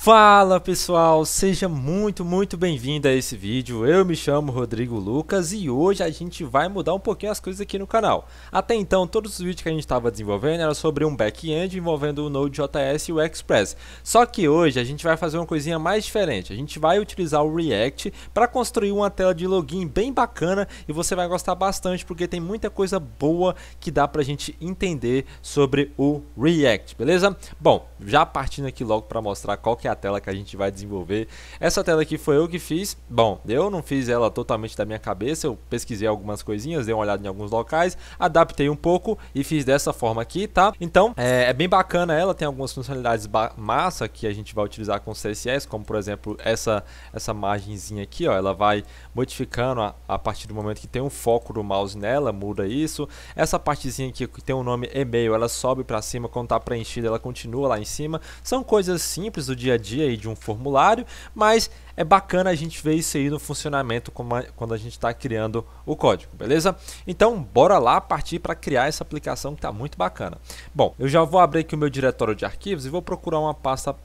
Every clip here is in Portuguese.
Fala pessoal, seja muito bem-vindo a esse vídeo. Eu me chamo Rodrigo Lucas e hoje a gente vai mudar um pouquinho as coisas aqui no canal. Até então, todos os vídeos que a gente estava desenvolvendo eram sobre um back-end envolvendo o Node.js e o Express. Só que hoje a gente vai fazer uma coisinha mais diferente. A gente vai utilizar o React para construir uma tela de login bem bacana e você vai gostar bastante porque tem muita coisa boa que dá pra gente entender sobre o React, beleza? Bom, já partindo aqui logo para mostrar qual que é a tela que a gente vai desenvolver. Essa tela aqui foi eu que fiz. Bom, eu não fiz ela totalmente da minha cabeça, eu pesquisei algumas coisinhas, dei uma olhada em alguns locais, adaptei um pouco e fiz dessa forma aqui, tá? Então, é bem bacana ela, tem algumas funcionalidades massa que a gente vai utilizar com CSS, como por exemplo, essa margenzinha aqui, ó, ela vai modificando a partir do momento que tem um foco do mouse nela, muda isso. Essa partezinha aqui que tem o nome e-mail, ela sobe para cima, quando tá preenchida, ela continua lá em cima. São coisas simples do dia a dia aí de um formulário, mas é bacana a gente ver isso aí no funcionamento quando a gente está criando o código, beleza? Então bora lá partir para criar essa aplicação que está muito bacana. Bom, eu já vou abrir aqui o meu diretório de arquivos e vou procurar uma pasta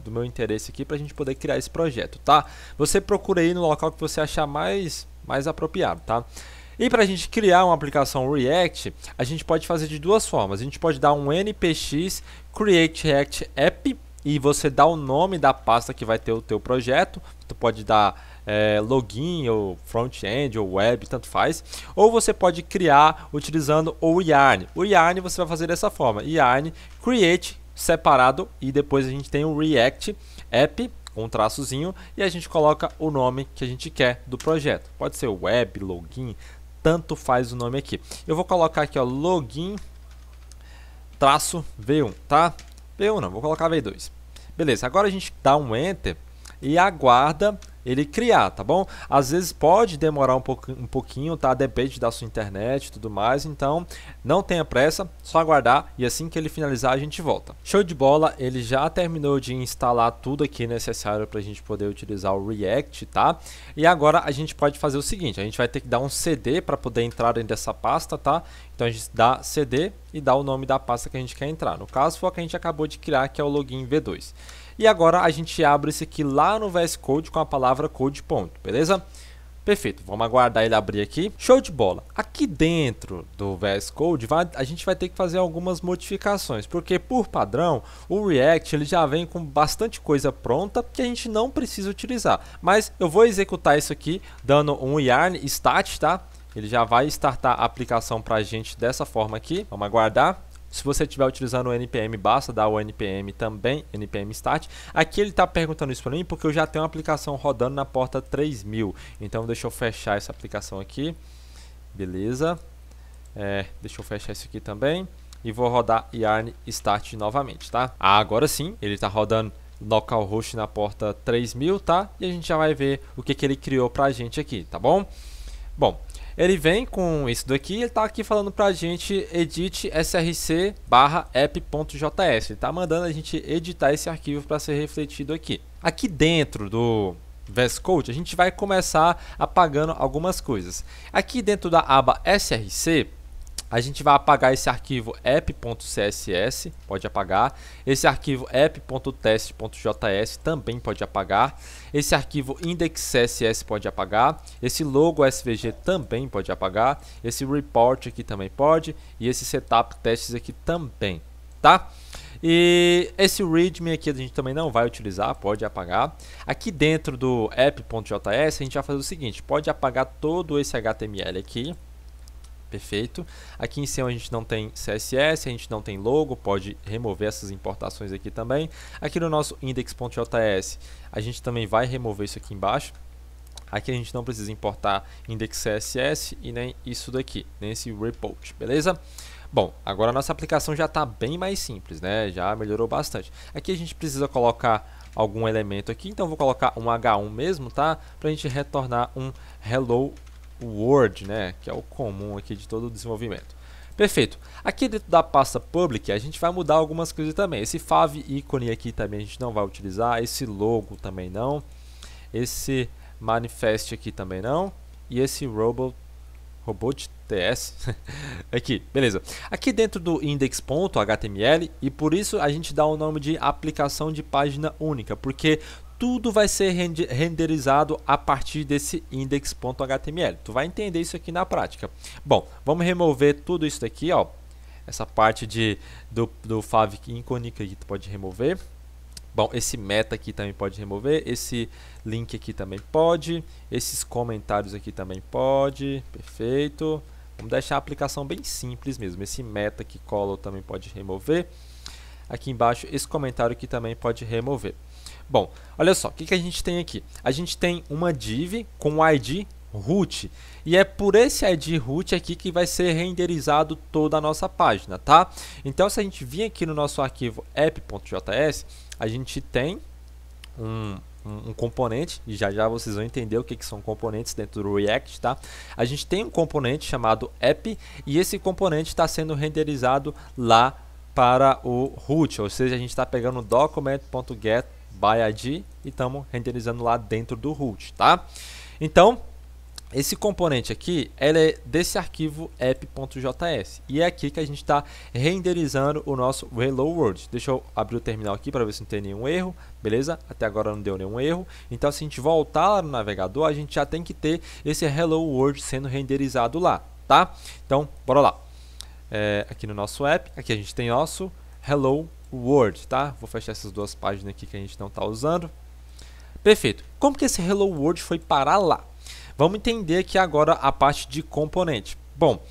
do meu interesse aqui para a gente poder criar esse projeto, tá? Você procura aí no local que você achar mais apropriado, tá? E para a gente criar uma aplicação React, a gente pode fazer de duas formas. A gente pode dar um npx create react app e você dá o nome da pasta que vai ter o teu projeto. Tu pode dar login ou front-end ou web, tanto faz. Ou você pode criar utilizando o yarn. O yarn você vai fazer dessa forma: yarn create separado e depois a gente tem o react app com um traçozinho e a gente coloca o nome que a gente quer do projeto. Pode ser web, login, tanto faz o nome aqui. Eu vou colocar aqui, ó, login traço V1, tá? V1 não, vou colocar V2. Beleza, agora a gente dá um Enter e aguarda ele criar, tá bom? Às vezes pode demorar um pouquinho, tá? Depende da sua internet e tudo mais, então não tenha pressa, só aguardar e assim que ele finalizar a gente volta. Show de bola, ele já terminou de instalar tudo aqui necessário para a gente poder utilizar o React, tá? E agora a gente pode fazer o seguinte: a gente vai ter que dar um CD para poder entrar dentro dessa pasta, tá? Então a gente dá CD e dá o nome da pasta que a gente quer entrar. No caso foi a que a gente acabou de criar, que é o login V2. E agora a gente abre isso aqui lá no VS Code com a palavra code ponto, beleza? Perfeito, vamos aguardar ele abrir aqui. Show de bola! Aqui dentro do VS Code a gente vai ter que fazer algumas modificações, porque por padrão o React ele já vem com bastante coisa pronta que a gente não precisa utilizar. Mas eu vou executar isso aqui dando um yarn start, tá? Ele já vai startar a aplicação para a gente dessa forma aqui. Vamos aguardar. Se você estiver utilizando o npm, basta dar o npm também, npm start. Aqui ele está perguntando isso para mim porque eu já tenho uma aplicação rodando na porta 3000. Então deixa eu fechar essa aplicação aqui. Beleza. Deixa eu fechar isso aqui também. E vou rodar yarn start novamente, tá? Agora sim, ele está rodando localhost na porta 3000, tá? E a gente já vai ver o que ele criou para a gente aqui, tá bom? Bom, ele vem com isso daqui, ele está aqui falando para a gente edit src app.js. Ele está mandando a gente editar esse arquivo para ser refletido aqui. Aqui dentro do VS Code, a gente vai começar apagando algumas coisas. Aqui dentro da aba src, a gente vai apagar esse arquivo app.css, pode apagar. Esse arquivo app.test.js também pode apagar. Esse arquivo index.css pode apagar. Esse logo svg também pode apagar. Esse report aqui também pode. E esse setup testes aqui também, tá? E esse readme aqui a gente também não vai utilizar, pode apagar. Aqui dentro do app.js a gente vai fazer o seguinte: pode apagar todo esse HTML aqui. Perfeito. Aqui em cima a gente não tem CSS, a gente não tem logo, pode remover essas importações aqui também. Aqui no nosso index.js a gente também vai remover isso aqui embaixo. Aqui a gente não precisa importar index.css e nem isso daqui, nem esse report, beleza? Bom, agora a nossa aplicação já está bem mais simples, né? Já melhorou bastante. Aqui a gente precisa colocar algum elemento aqui, então vou colocar um H1 mesmo, tá? Para a gente retornar um hello world, né? Que é o comum aqui de todo o desenvolvimento. Perfeito. Aqui dentro da pasta public a gente vai mudar algumas coisas também. Esse fav ícone aqui também a gente não vai utilizar. Esse logo também não. Esse manifest aqui também não. E esse robot TS. Aqui, beleza. Aqui dentro do index.html, e por isso a gente dá o nome de aplicação de página única, porque tudo vai ser renderizado a partir desse index.html. Tu vai entender isso aqui na prática. Bom, vamos remover tudo isso daqui, ó. Essa parte do favicon icônica aqui tu pode remover. Bom, esse meta aqui também pode remover, esse link aqui também pode, esses comentários aqui também pode, perfeito. Vamos deixar a aplicação bem simples mesmo, esse meta que color também pode remover. Aqui embaixo, esse comentário aqui também pode remover. Bom, olha só, o que a gente tem aqui? A gente tem uma div com o ID root, e é por esse ID root aqui que vai ser renderizado toda a nossa página, tá? Então, se a gente vir aqui no nosso arquivo app.js, a gente tem um componente, e já já vocês vão entender o que são componentes dentro do React, tá? A gente tem um componente chamado app, e esse componente está sendo renderizado lá para o root, ou seja, a gente está pegando o document.get by ID e estamos renderizando lá dentro do root, tá? Então, esse componente aqui, ele é desse arquivo app.js, e é aqui que a gente está renderizando o nosso Hello World. Deixa eu abrir o terminal aqui para ver se não tem nenhum erro, beleza? Até agora não deu nenhum erro. Então, se a gente voltar lá no navegador, a gente já tem que ter esse Hello World sendo renderizado lá, tá? Então, bora lá. Aqui no nosso app, aqui a gente tem nosso Hello World, tá? Vou fechar essas duas páginas aqui que a gente não está usando. Perfeito. Como que esse Hello World foi parar lá? Vamos entender aqui agora a parte de componente. Bom,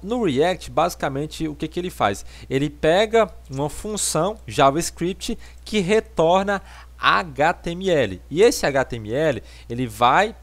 no React, basicamente, o que ele faz? Ele pega uma função JavaScript que retorna HTML. E esse HTML, ele vai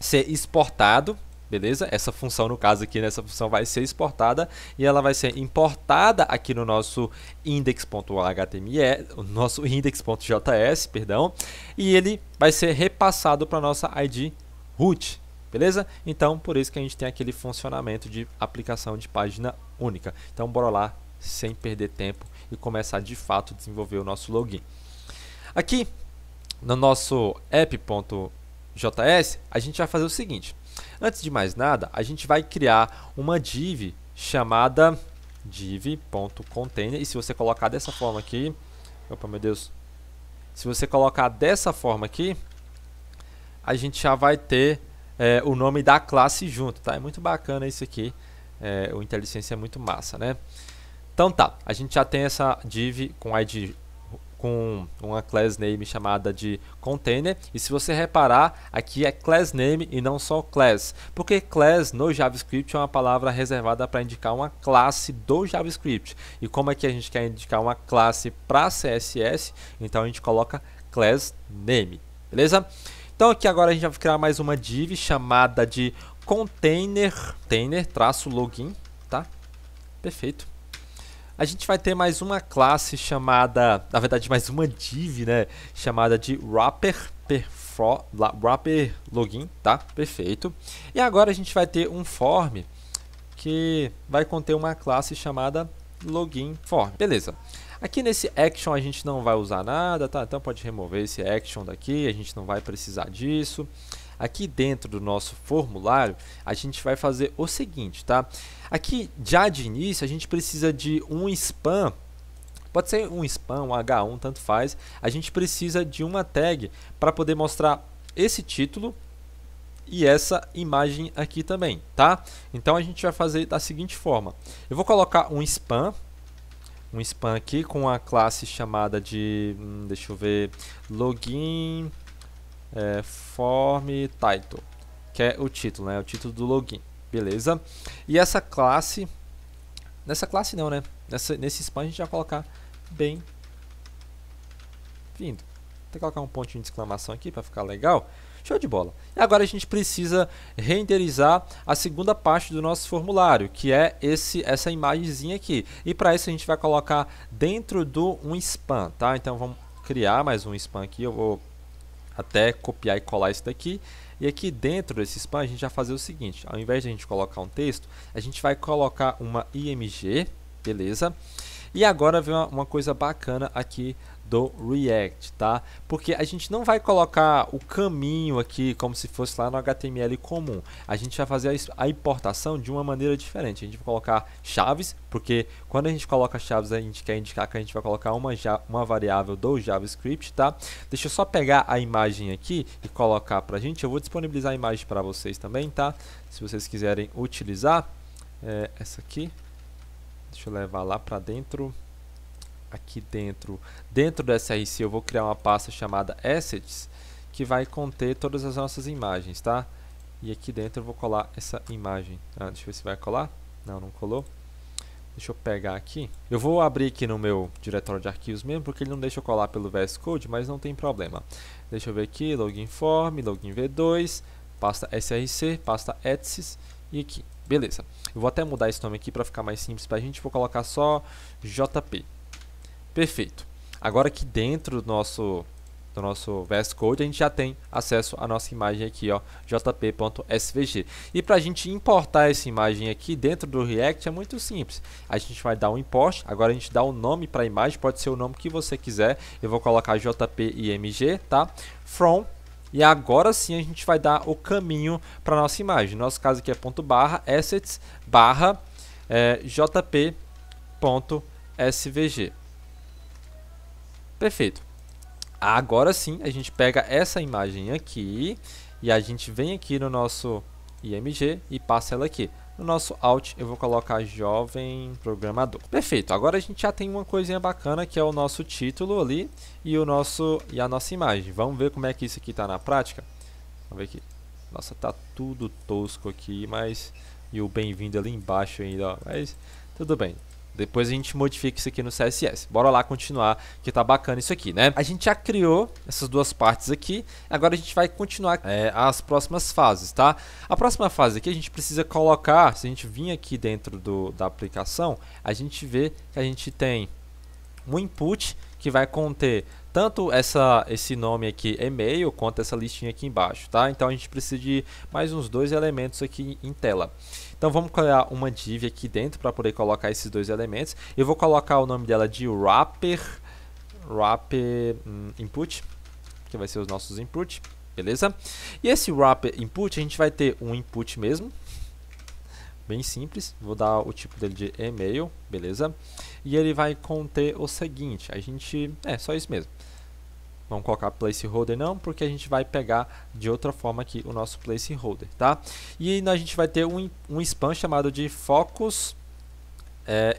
ser exportado, beleza? Essa função, no caso aqui, essa função vai ser exportada e ela vai ser importada aqui no nosso index.html, nosso index.js, perdão, e ele vai ser repassado para a nossa ID root, beleza? Então, por isso que a gente tem aquele funcionamento de aplicação de página única. Então, bora lá, sem perder tempo, e começar de fato a desenvolver o nosso login. Aqui, no nosso app.js, a gente vai fazer o seguinte. Antes de mais nada, a gente vai criar uma div chamada div.container, e se você colocar dessa forma aqui, opa, meu Deus, se você colocar dessa forma aqui, a gente já vai ter o nome da classe junto, tá? É muito bacana isso aqui, o IntelliSense é muito massa, né? Então tá, a gente já tem essa div com ID com uma class name chamada de container, e se você reparar, aqui é class name e não só class, porque class no JavaScript é uma palavra reservada para indicar uma classe do JavaScript, e como é que a gente quer indicar uma classe para CSS, então a gente coloca class name, beleza? Então aqui agora a gente vai criar mais uma div chamada de container-login, tá? Perfeito. A gente vai ter mais uma classe chamada, na verdade mais uma div, né, chamada de wrapper login, tá? Perfeito. E agora a gente vai ter um form que vai conter uma classe chamada login form. Beleza. Aqui nesse action a gente não vai usar nada, tá? Então pode remover esse action daqui, a gente não vai precisar disso. Aqui dentro do nosso formulário, a gente vai fazer o seguinte, tá? Aqui, já de início, a gente precisa de um spam. Pode ser um spam, um H1, tanto faz. A gente precisa de uma tag para poder mostrar esse título e essa imagem aqui também, tá? Então, a gente vai fazer da seguinte forma. Eu vou colocar um spam aqui com a classe chamada de, deixa eu ver, login... form title, que é o título, né? O título do login, beleza? E essa classe, nessa classe não, né? Nesse spam a gente vai colocar bem-vindo. Tem que colocar um pontinho de exclamação aqui para ficar legal. Show de bola. E agora a gente precisa renderizar a segunda parte do nosso formulário, que é essa imagenzinha aqui. E para isso a gente vai colocar dentro do um spam, tá? Então vamos criar mais um spam aqui. Eu vou até copiar e colar isso daqui, e aqui dentro desse spam a gente vai fazer o seguinte: ao invés de a gente colocar um texto, a gente vai colocar uma img, beleza? E agora vem uma coisa bacana aqui do React, tá? Porque a gente não vai colocar o caminho aqui como se fosse lá no HTML comum. A gente vai fazer a importação de uma maneira diferente. A gente vai colocar chaves, porque quando a gente coloca chaves, a gente quer indicar que a gente vai colocar uma variável do JavaScript, tá? Deixa eu só pegar a imagem aqui e colocar pra gente. Eu vou disponibilizar a imagem para vocês também, tá? Se vocês quiserem utilizar essa aqui. Deixa eu levar lá para dentro. Aqui dentro do SRC eu vou criar uma pasta chamada Assets, que vai conter todas as nossas imagens, tá? E aqui dentro eu vou colar essa imagem. Deixa eu ver se vai colar. Não colou. Deixa eu pegar aqui. Eu vou abrir aqui no meu diretório de arquivos mesmo, porque ele não deixa eu colar pelo VS Code, mas não tem problema. Deixa eu ver aqui, login form, login v2, pasta src, pasta etc e aqui. Beleza. Eu vou até mudar esse nome aqui para ficar mais simples para a gente. Vou colocar só JP. Perfeito. Agora aqui dentro do nosso VS Code a gente já tem acesso à nossa imagem aqui, ó, jp.svg. E para a gente importar essa imagem aqui dentro do React é muito simples. A gente vai dar um import, agora a gente dá um nome para a imagem, pode ser o nome que você quiser. Eu vou colocar jpimg, tá? From. E agora sim a gente vai dar o caminho para a nossa imagem. No nosso caso aqui é .assets jp.svg. Perfeito. Agora sim a gente pega essa imagem aqui e a gente vem aqui no nosso img e passa ela aqui. No nosso Alt eu vou colocar jovem programador. Perfeito. Agora a gente já tem uma coisinha bacana que é o nosso título ali e a nossa imagem. Vamos ver como é que isso aqui está na prática. Vamos ver aqui. Nossa, tá tudo tosco aqui, mas e o bem-vindo ali embaixo ainda, ó. Mas tudo bem. Depois a gente modifica isso aqui no CSS. Bora lá continuar, que tá bacana isso aqui, né? A gente já criou essas duas partes aqui. Agora a gente vai continuar as próximas fases, tá? A próxima fase aqui a gente precisa colocar, se a gente vir aqui dentro da aplicação, a gente vê que a gente tem um input que vai conter tanto esse nome aqui, e-mail, quanto essa listinha aqui embaixo, tá? Então a gente precisa de mais uns dois elementos aqui em tela. Então vamos criar uma div aqui dentro para poder colocar esses dois elementos. Eu vou colocar o nome dela de wrapper input, que vai ser os nossos input, beleza? E esse wrapper input a gente vai ter um input mesmo, bem simples. Vou dar o tipo dele de e-mail, beleza? E ele vai conter o seguinte, só isso mesmo. Vamos colocar placeholder não, porque a gente vai pegar de outra forma aqui o nosso placeholder, tá? E a gente vai ter um span chamado de focus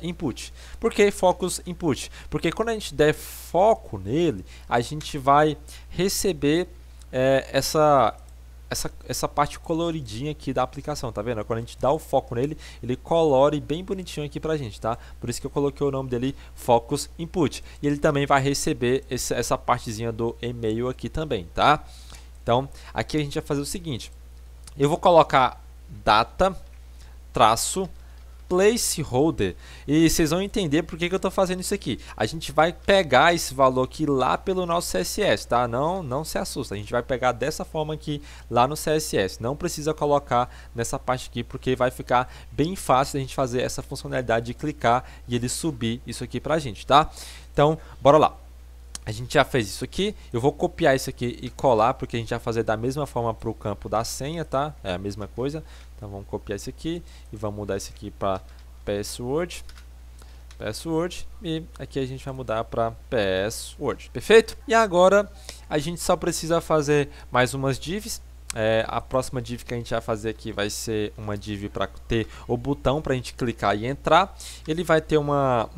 input. Por que focus input? Porque quando a gente der foco nele, a gente vai receber essa parte coloridinha aqui da aplicação, tá vendo? Quando a gente dá o foco nele, ele colore bem bonitinho aqui pra gente, tá? Por isso que eu coloquei o nome dele Focus Input. E ele também vai receber essa partezinha do e-mail aqui também, tá? Então, aqui a gente vai fazer o seguinte. Eu vou colocar data, traço, placeholder, e vocês vão entender por que eu estou fazendo isso aqui. A gente vai pegar esse valor aqui lá pelo nosso CSS, tá? Não se assusta, a gente vai pegar dessa forma aqui lá no CSS. Não precisa colocar nessa parte aqui, porque vai ficar bem fácil a gente fazer essa funcionalidade de clicar e ele subir isso aqui pra gente, tá? Então, bora lá. A gente já fez isso aqui, eu vou copiar isso aqui e colar, porque a gente vai fazer da mesma forma para o campo da senha, tá? É a mesma coisa. Então vamos copiar isso aqui e vamos mudar isso aqui para password, e aqui a gente vai mudar para password, perfeito? E agora a gente só precisa fazer mais umas divs. A próxima div que a gente vai fazer aqui vai ser uma div para ter o botão para a gente clicar e entrar. Ele vai ter uma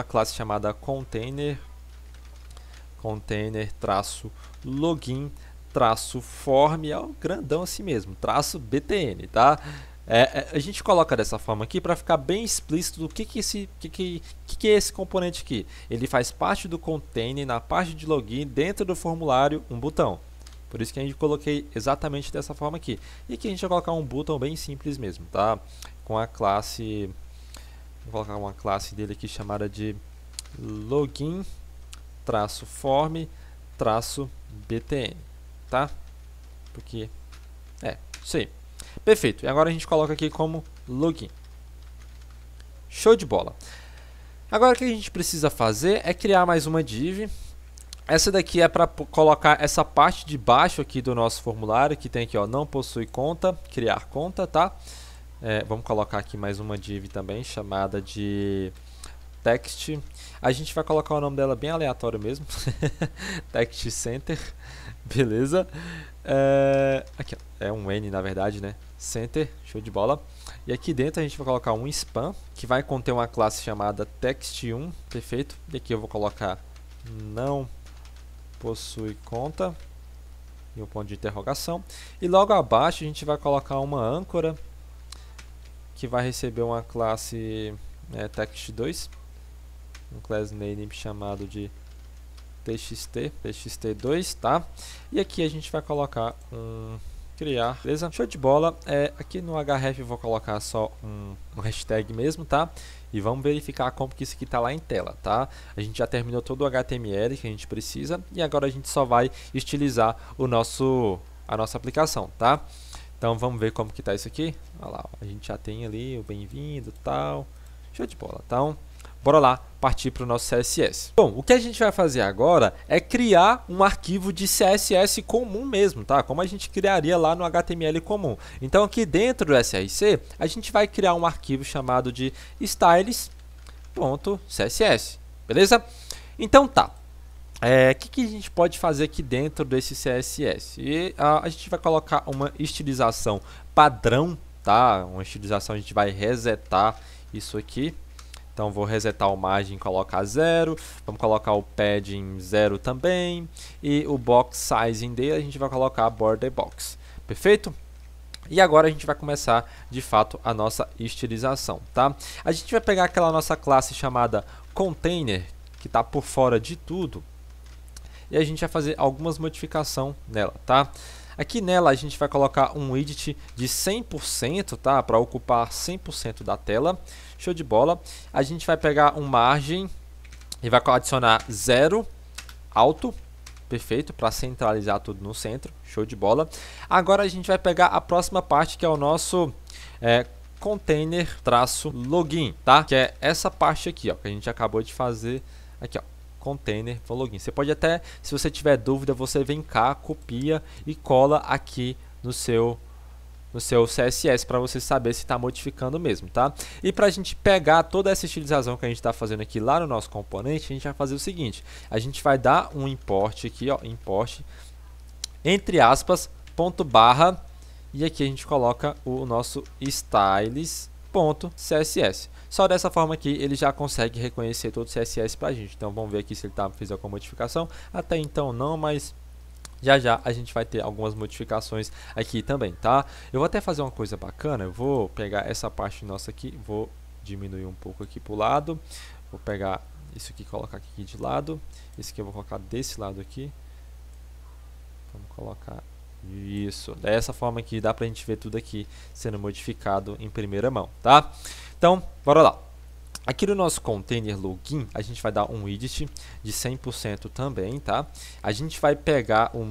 classe chamada container-login form, é um grandão assim mesmo, -btn, tá? A gente coloca dessa forma aqui para ficar bem explícito do que é esse componente aqui. Ele faz parte do container, na parte de login, dentro do formulário, um botão. Por isso que a gente coloquei exatamente dessa forma aqui. E aqui a gente vai colocar um botão bem simples mesmo, tá? Com a classe, vou colocar uma classe dele aqui chamada de login-form-btn, tá? Porque isso aí. Perfeito. E agora a gente coloca aqui como login. Show de bola. Agora o que a gente precisa fazer é criar mais uma div. Essa daqui é para colocar essa parte de baixo aqui do nosso formulário, que tem aqui, ó, não possui conta, criar conta, tá? Vamos colocar aqui mais uma div também, chamada de text. A gente vai colocar o nome dela bem aleatório mesmo, text center, beleza? Aqui, ó, é um N na verdade, né? Center, show de bola. E aqui dentro a gente vai colocar um span, que vai conter uma classe chamada text1, perfeito? E aqui eu vou colocar não possui conta e um ponto de interrogação. E logo abaixo a gente vai colocar uma âncora que vai receber uma classe text2, um class name chamado de txt2, tá? E aqui a gente vai colocar um criar, beleza? Show de bola. Aqui no href eu vou colocar só um hashtag mesmo, tá? E vamos verificar como que isso aqui tá lá em tela, tá? A gente já terminou todo o HTML que a gente precisa e agora a gente só vai estilizar a nossa aplicação, tá? Então vamos ver como que tá isso aqui. Olha lá, a gente já tem ali o bem-vindo e tal. Show de bola. Então, bora lá partir para o nosso CSS. Bom, o que a gente vai fazer agora é criar um arquivo de CSS comum mesmo, tá? Como a gente criaria lá no HTML comum. Então aqui dentro do src, a gente vai criar um arquivo chamado de styles.css, beleza? Então tá. O que a gente pode fazer aqui dentro desse CSS? A gente vai colocar uma estilização padrão, tá? Uma estilização, a gente vai resetar isso aqui. Então vou resetar o margem e colocar 0. Vamos colocar o padding 0 também. E o box sizing dele a gente vai colocar border box. Perfeito? E agora a gente vai começar de fato a nossa estilização, tá? A gente vai pegar aquela nossa classe chamada container, que está por fora de tudo. E a gente vai fazer algumas modificações nela, tá? Aqui nela a gente vai colocar um width de 100%, tá? Para ocupar 100% da tela. Show de bola. A gente vai pegar um margem e vai adicionar 0 alto. Perfeito, para centralizar tudo no centro. Show de bola. Agora a gente vai pegar a próxima parte, que é o nosso container-login, tá? Que é essa parte aqui, ó, que a gente acabou de fazer aqui, ó. Container login. Você pode até, se você tiver dúvida, você vem cá, copia e cola aqui no seu CSS para você saber se está modificando mesmo, tá? E para a gente pegar toda essa estilização que a gente está fazendo aqui lá no nosso componente, a gente vai fazer o seguinte: a gente vai dar um import aqui, ó, import entre aspas ponto barra, e aqui a gente coloca o nosso styles.css. Só dessa forma aqui ele já consegue reconhecer todo o CSS pra gente. Então vamos ver aqui se ele fez alguma modificação. Até então não, mas já já a gente vai ter algumas modificações aqui também, tá? Eu vou até fazer uma coisa bacana. Eu vou pegar essa parte nossa aqui, vou diminuir um pouco aqui pro lado. Vou pegar isso aqui e colocar aqui de lado. Esse aqui eu vou colocar desse lado aqui. Vamos colocar isso. Dessa forma aqui dá pra gente ver tudo aqui sendo modificado em primeira mão, tá? Então, bora lá. Aqui no nosso container login, a gente vai dar um width de 100% também, tá? A gente vai pegar o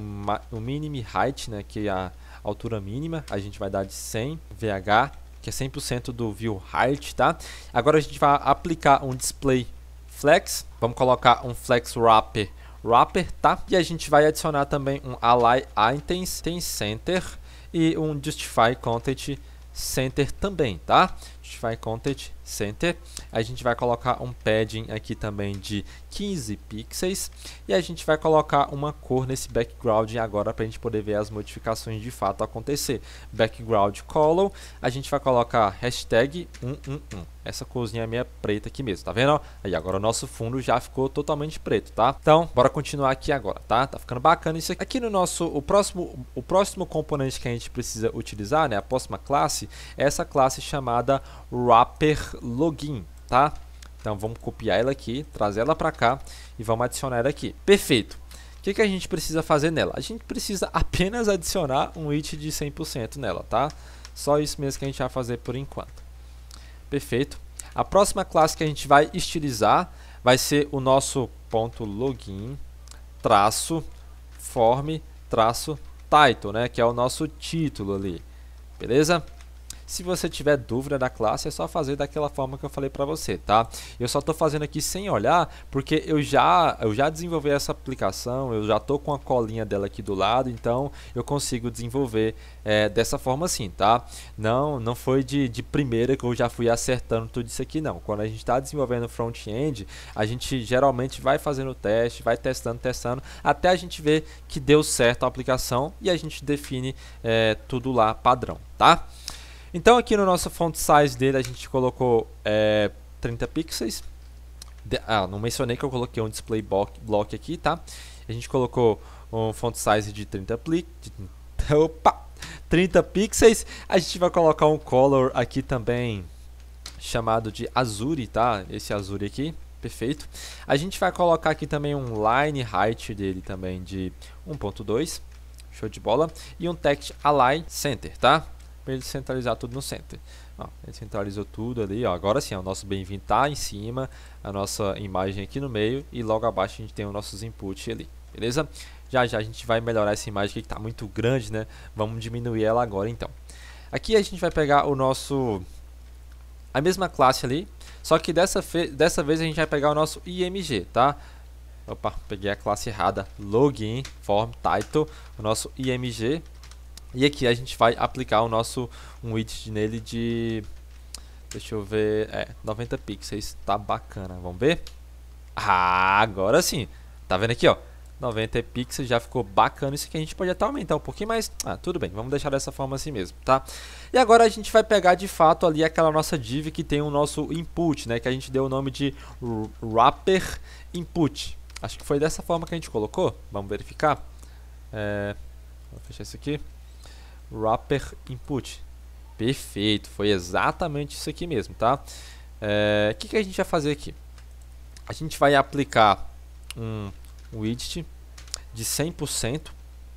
minimum height, né, que é a altura mínima, a gente vai dar de 100 VH, que é 100% do view height, tá? Agora a gente vai aplicar um display flex, vamos colocar um flex wrapper, tá? E a gente vai adicionar também um align items center e um justify content center também, tá? Justify content center. A gente vai colocar um padding aqui também de 15 pixels e a gente vai colocar uma cor nesse background agora para a gente poder ver as modificações de fato acontecer. Background color, a gente vai colocar hashtag 111. Essa corzinha é meio preta aqui mesmo, tá vendo? Aí agora o nosso fundo já ficou totalmente preto, tá? Então, bora continuar aqui agora, tá? Tá ficando bacana isso aqui. Aqui no nosso, o próximo componente que a gente precisa utilizar, né? A próxima classe, é essa classe chamada wrapper login, tá? Então vamos copiar ela aqui, trazer ela para cá e vamos adicionar ela aqui. Perfeito. O que a gente precisa fazer nela? A gente precisa apenas adicionar um width de 100% nela, tá? Só isso mesmo que a gente vai fazer por enquanto. Perfeito. A próxima classe que a gente vai estilizar vai ser o nosso ponto login traço form traço title, né? Que é o nosso título ali. Beleza? Se você tiver dúvida da classe, é só fazer daquela forma que eu falei para você, tá? Eu só estou fazendo aqui sem olhar, porque eu já desenvolvi essa aplicação, eu já estou com a colinha dela aqui do lado, então eu consigo desenvolver dessa forma assim, tá? Não foi de primeira que eu já fui acertando tudo isso aqui, não. Quando a gente está desenvolvendo front-end, a gente geralmente vai fazendo o teste, vai testando, até a gente ver que deu certo a aplicação e a gente define tudo lá padrão, tá? Então aqui no nosso font size dele a gente colocou 30 pixels. Não mencionei que eu coloquei um display block aqui, tá? A gente colocou um font size de 30 pixels. A gente vai colocar um color aqui também chamado de Azure, tá? Esse Azure aqui, perfeito. A gente vai colocar aqui também um line height dele também de 1.2, show de bola. E um text align center, tá? Para ele centralizar tudo no center. Ó, ele centralizou tudo ali, ó. Agora sim, o nosso bem-vindo tá em cima, a nossa imagem aqui no meio e logo abaixo a gente tem os nossos inputs ali, beleza? Já a gente vai melhorar essa imagem aqui que está muito grande, né? Vamos diminuir ela agora então. Aqui a gente vai pegar a mesma classe ali, só que dessa vez a gente vai pegar o nosso IMG, tá? Opa, peguei a classe errada. Login, form, title, o nosso IMG. E aqui a gente vai aplicar um widget nele de, deixa eu ver, 90 pixels, tá bacana, vamos ver? Agora sim, tá vendo aqui, ó, 90 pixels, já ficou bacana. Isso aqui a gente pode até aumentar um pouquinho, mas tudo bem, vamos deixar dessa forma assim mesmo, tá? E agora a gente vai pegar de fato ali aquela nossa div que tem o nosso input, né, que a gente deu o nome de wrapper input. Acho que foi dessa forma que a gente colocou, vamos verificar. Vou fechar isso aqui. Wrapper input, perfeito, foi exatamente isso aqui mesmo, tá? O que a gente vai fazer aqui? A gente vai aplicar um widget de 100%,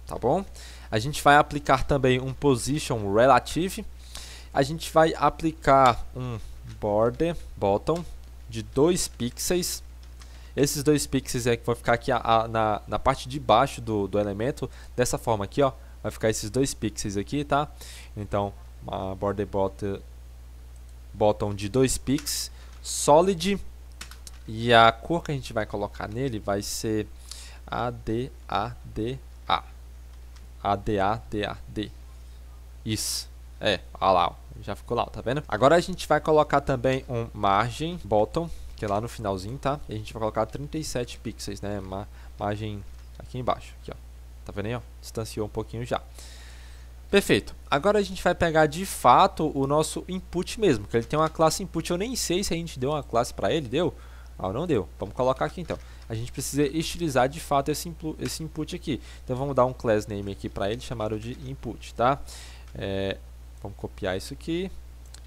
tá bom? A gente vai aplicar também um position relative. A gente vai aplicar um border bottom de 2 pixels. Esses 2 pixels que vão ficar aqui na parte de baixo do elemento, dessa forma aqui, ó. Vai ficar esses 2 pixels aqui, tá? Então, uma border bottom de 2 pixels, solid, e a cor que a gente vai colocar nele vai ser ADADA. ADADAD. Isso. Olha lá, ó, já ficou lá, tá vendo? Agora a gente vai colocar também um margin bottom, que é lá no finalzinho, tá? E a gente vai colocar 37 pixels, né? Margem aqui embaixo, aqui, ó. Tá vendo aí, ó? Distanciou um pouquinho já. Perfeito. Agora a gente vai pegar de fato o nosso input mesmo, que ele tem uma classe input. Eu nem sei se a gente deu uma classe para ele, deu? Não deu. Vamos colocar aqui então. A gente precisa estilizar de fato esse input aqui. Então vamos dar um class name aqui para ele, chamado de input, tá? Vamos copiar isso aqui,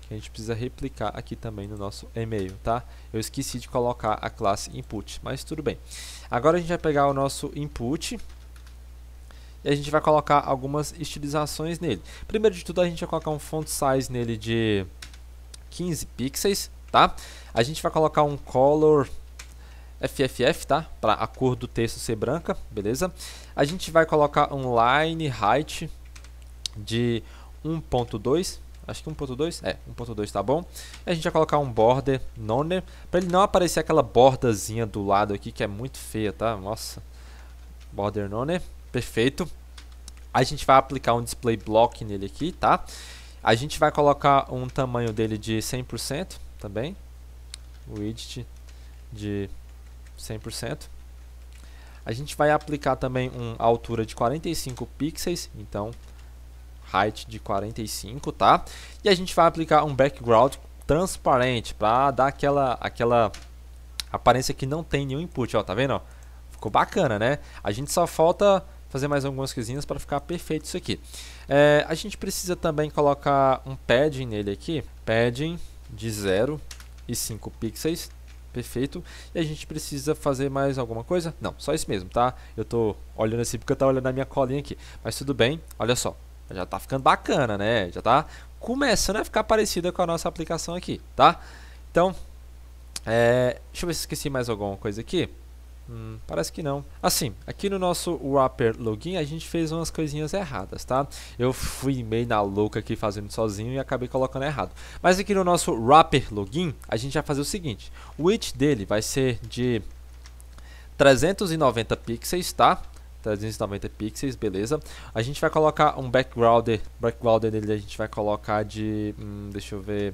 que a gente precisa replicar aqui também no nosso e-mail, tá? Eu esqueci de colocar a classe input, mas tudo bem. Agora a gente vai pegar o nosso input e a gente vai colocar algumas estilizações nele. Primeiro de tudo, a gente vai colocar um font size nele de 15 pixels, tá? A gente vai colocar um color FFF, tá? Para a cor do texto ser branca, beleza? A gente vai colocar um line height de 1.2, acho que 1.2, 1.2 tá bom. E a gente vai colocar um border none, para ele não aparecer aquela bordazinha do lado aqui que é muito feia, tá? Nossa, border none. Perfeito. A gente vai aplicar um display block nele aqui, tá? A gente vai colocar um tamanho dele de 100% também. Widget de 100%. A gente vai aplicar também uma altura de 45 pixels, então height de 45, tá? E a gente vai aplicar um background transparente para dar aquela aparência que não tem nenhum input, ó, tá vendo? Ó? Ficou bacana, né? A gente só falta fazer mais algumas coisinhas para ficar perfeito isso aqui. A gente precisa também colocar um padding nele aqui, padding de 0,5 pixels, perfeito. E a gente precisa fazer mais alguma coisa? Não, só isso mesmo, tá? Eu tô olhando assim porque eu tô olhando a minha colinha aqui, mas tudo bem, olha só, já tá ficando bacana, né? Já tá começando a ficar parecida com a nossa aplicação aqui, tá? Então, deixa eu ver se esqueci mais alguma coisa aqui. Parece que não. Assim, aqui no nosso wrapper login a gente fez umas coisinhas erradas, tá? Eu fui meio na louca aqui fazendo sozinho e acabei colocando errado. Mas aqui no nosso wrapper login a gente vai fazer o seguinte: o width dele vai ser de 390 pixels, tá? 390 pixels, beleza. A gente vai colocar um background dele a gente vai colocar de, deixa eu ver,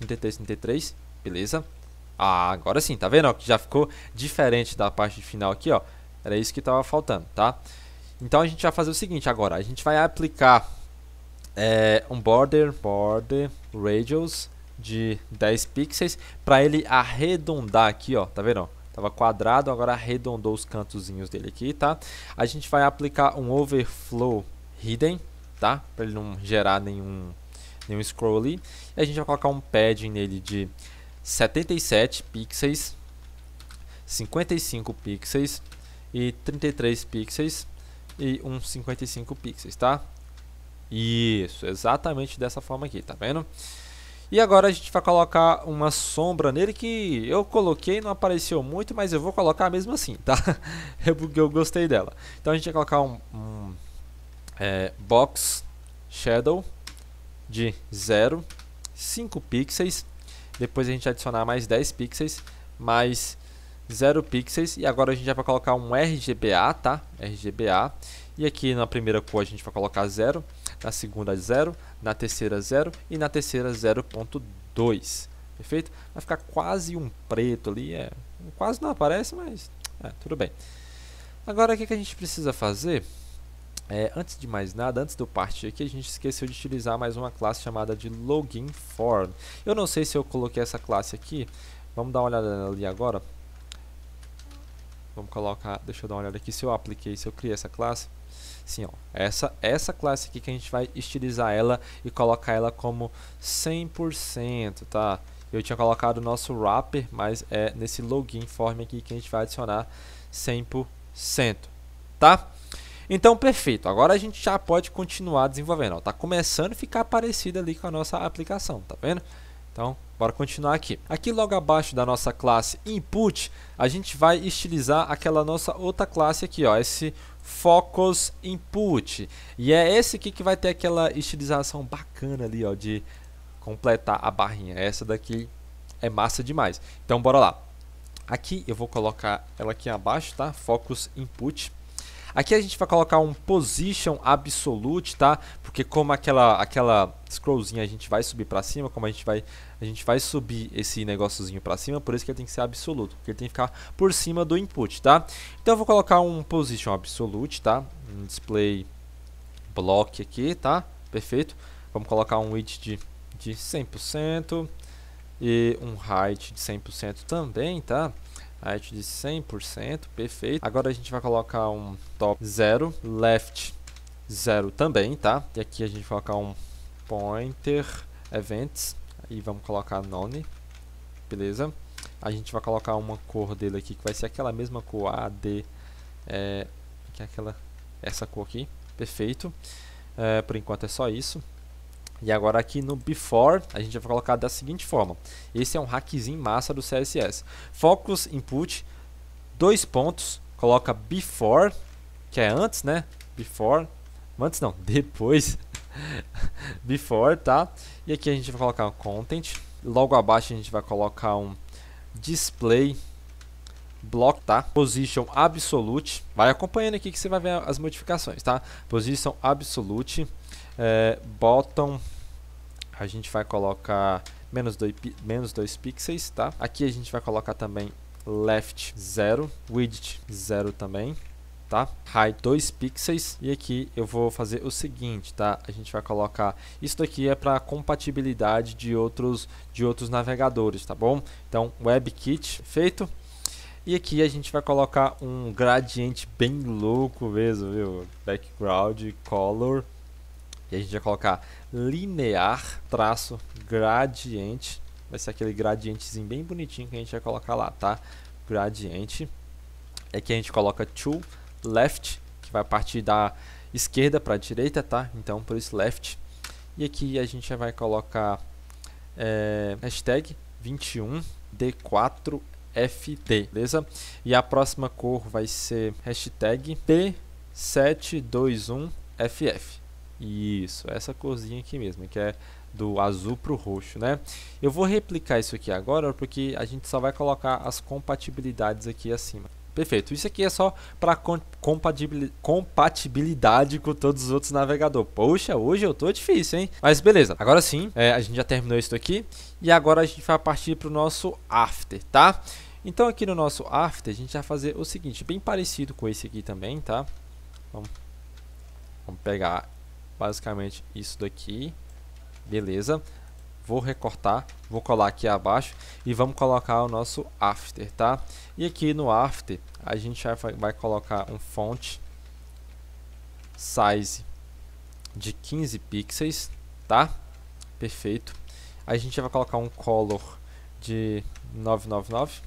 33, beleza. Agora sim, tá vendo? Ó, que já ficou diferente da parte final aqui, ó. Era isso que estava faltando, tá? Então a gente vai fazer o seguinte agora. A gente vai aplicar um border radius de 10 pixels para ele arredondar aqui, ó. Tá vendo? Ó? Tava quadrado, agora arredondou os cantozinhos dele aqui, tá? A gente vai aplicar um overflow hidden, tá? Para ele não gerar nenhum scroll ali. E a gente vai colocar um padding nele de 77 pixels, 55 pixels e 33 pixels e uns 55 pixels, tá? Isso, exatamente dessa forma aqui, tá vendo? E agora a gente vai colocar uma sombra nele que eu coloquei, não apareceu muito, mas eu vou colocar mesmo assim, tá? Porque eu gostei dela. Então a gente vai colocar um box shadow de 0,5 pixels. Depois a gente adicionar mais 10 pixels, mais 0 pixels. E agora a gente já vai colocar um RGBA, tá? RGBA. E aqui na primeira cor a gente vai colocar 0. Na segunda 0. Na terceira 0. E na terceira 0.2. Perfeito? Vai ficar quase um preto ali. Quase não aparece, mas tudo bem. Agora o que a gente precisa fazer? Antes de mais nada, antes do partir aqui, a gente esqueceu de utilizar mais uma classe chamada de login form. Eu não sei se eu coloquei essa classe aqui. Vamos dar uma olhada ali agora. Vamos colocar, deixa eu dar uma olhada aqui se eu apliquei, se eu criei essa classe. Sim, ó, essa classe aqui que a gente vai estilizar ela e colocar ela como 100%, tá? Eu tinha colocado o nosso wrapper, mas é nesse login form aqui que a gente vai adicionar 100%, tá? Então, perfeito. Agora a gente já pode continuar desenvolvendo. Está começando a ficar parecido ali com a nossa aplicação, tá vendo? Então, bora continuar aqui. Aqui logo abaixo da nossa classe input, a gente vai estilizar aquela nossa outra classe aqui, ó, esse focus input. E é esse aqui que vai ter aquela estilização bacana ali, ó, de completar a barrinha. Essa daqui é massa demais. Então, bora lá. Aqui eu vou colocar ela aqui abaixo, tá? Focus input. Aqui a gente vai colocar um position absolute, tá? Porque como aquela scrollzinha a gente vai subir para cima, como a gente vai subir esse negóciozinho para cima, por isso que ele tem que ser absoluto, porque ele tem que ficar por cima do input, tá? Então eu vou colocar um position absolute, tá? Um display block aqui, tá? Perfeito. Vamos colocar um width de 100% e um height de 100% também, tá? Height de 100%, perfeito. Agora a gente vai colocar um top 0, left 0 também, tá? E aqui a gente vai colocar um pointer events, aí vamos colocar none, beleza? A gente vai colocar uma cor dele aqui que vai ser aquela mesma cor AD, que é essa cor aqui, perfeito. Por enquanto é só isso. E agora aqui no before, a gente vai colocar da seguinte forma. Esse é um hackzinho massa do CSS. Focus input, 2 pontos, coloca before, que é antes, né? Before, antes não, depois. Before, tá? E aqui a gente vai colocar um content. Logo abaixo a gente vai colocar um display block, tá? Position absolute. Vai acompanhando aqui que você vai ver as modificações, tá? Position absolute. Bottom a gente vai colocar menos 2 pixels, tá? Aqui a gente vai colocar também left 0, width 0 também, tá? Height 2 pixels. E aqui eu vou fazer o seguinte, tá? A gente vai colocar, isso daqui é para compatibilidade de outros navegadores, tá bom? Então WebKit feito. E aqui a gente vai colocar um gradiente bem louco mesmo, viu? Background color. E a gente vai colocar linear traço gradiente. Vai ser aquele gradientezinho bem bonitinho que a gente vai colocar lá, tá? Gradiente. Aqui a gente coloca to left, que vai partir da esquerda para a direita, tá? Então por isso left. E aqui a gente vai colocar hashtag 21 D4 FD, beleza? E a próxima cor vai ser hashtag P721FF. Isso, essa corzinha aqui mesmo, que é do azul para o roxo, né? Eu vou replicar isso aqui agora porque a gente só vai colocar as compatibilidades aqui acima. Perfeito, isso aqui é só para compatibilidade com todos os outros navegadores. Poxa, hoje eu tô difícil, hein? Mas beleza, agora sim, a gente já terminou isso aqui. E agora a gente vai partir para o nosso after, tá? Então aqui no nosso after a gente vai fazer o seguinte, bem parecido com esse aqui também, tá? Vamos pegar basicamente isso daqui, beleza? Vou recortar, vou colar aqui abaixo e vamos colocar o nosso after, tá? E aqui no after a gente vai colocar um font size de 15 pixels, tá? Perfeito. A gente vai colocar um color de 999.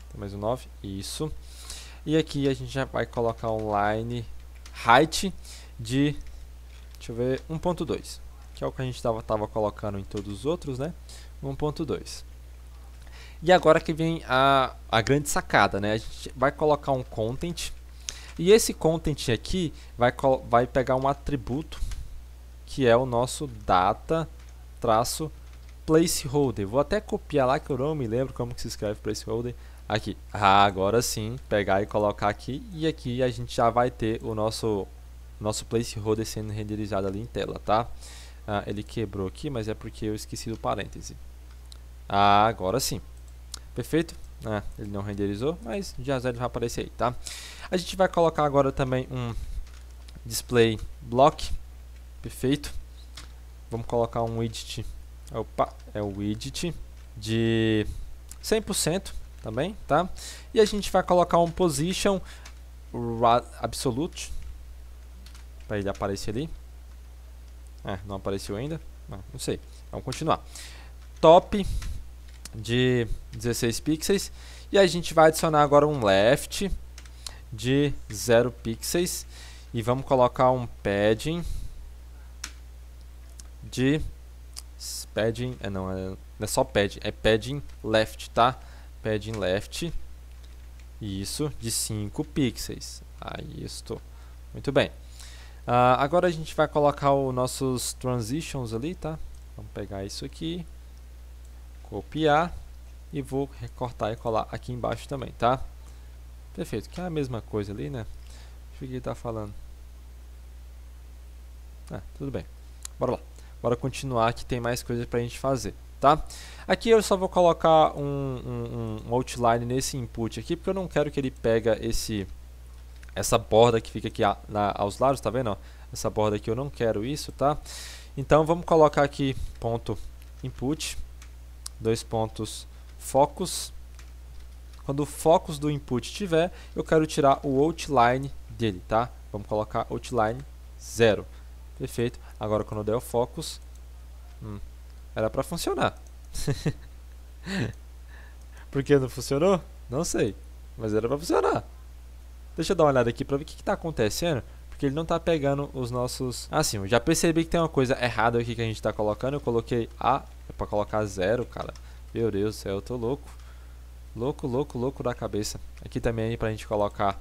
Tem mais um 9, isso. E aqui a gente já vai colocar um line height de, deixa eu ver, 1.2. Que é o que a gente tava colocando em todos os outros, né? 1.2. E agora que vem a grande sacada, né? A gente vai colocar um content. E esse content aqui vai pegar um atributo que é o nosso data-placeholder. Vou até copiar lá que eu não me lembro como que se escreve placeholder. Aqui. Agora sim, pegar e colocar aqui. E aqui a gente já vai ter o nosso placeholder sendo renderizado ali em tela, tá? Ele quebrou aqui, mas é porque eu esqueci do parêntese. Agora sim. Perfeito? Ele não renderizou, mas já ele vai aparecer aí, tá? A gente vai colocar agora também um display block. Perfeito. Vamos colocar um widget. Opa, é o widget de 100% também, tá? E a gente vai colocar um position absolute para ele aparecer ali. Não apareceu ainda? Não sei. Vamos continuar. Top de 16 pixels. E a gente vai adicionar agora um left de 0 pixels. E vamos colocar um padding de... Padding... não é só padding. É padding left, tá? Padding left. Isso, de 5 pixels. Isto. Muito bem. Agora a gente vai colocar os nossos transitions ali, tá? Vamos pegar isso aqui, copiar e vou recortar e colar aqui embaixo também, tá? Perfeito, que é a mesma coisa ali, né? Deixa eu ver o que ele tá falando. Tudo bem. Bora lá. Bora continuar que tem mais coisas pra gente fazer, tá? Aqui eu só vou colocar um outline nesse input aqui, porque eu não quero que ele pegue essa borda que fica aqui aos lados, tá vendo? Essa borda aqui eu não quero isso, tá? Então vamos colocar aqui ponto input, 2 pontos focus. Quando o focus do input tiver, eu quero tirar o outline dele, tá? Vamos colocar outline 0. Perfeito. Agora quando der o focus, era para funcionar. Por que não funcionou? Não sei, mas era para funcionar. Deixa eu dar uma olhada aqui para ver o que está acontecendo, porque ele não está pegando os nossos... Sim, eu já percebi que tem uma coisa errada aqui que a gente está colocando. Eu coloquei é para colocar 0, cara. Meu Deus do céu, eu tô louco. Louco da cabeça. Aqui também para a gente colocar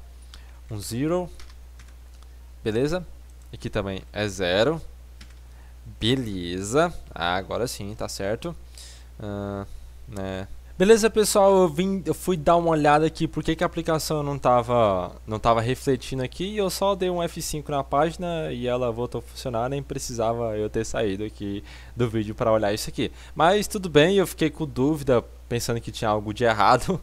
um 0. Beleza? Aqui também é 0. Beleza. Agora sim, tá certo. Né? Beleza, pessoal, eu fui dar uma olhada aqui porque que a aplicação não tava refletindo aqui, e eu só dei um F5 na página e ela voltou a funcionar, nem precisava eu ter saído aqui do vídeo para olhar isso aqui. Mas tudo bem, eu fiquei com dúvida, pensando que tinha algo de errado,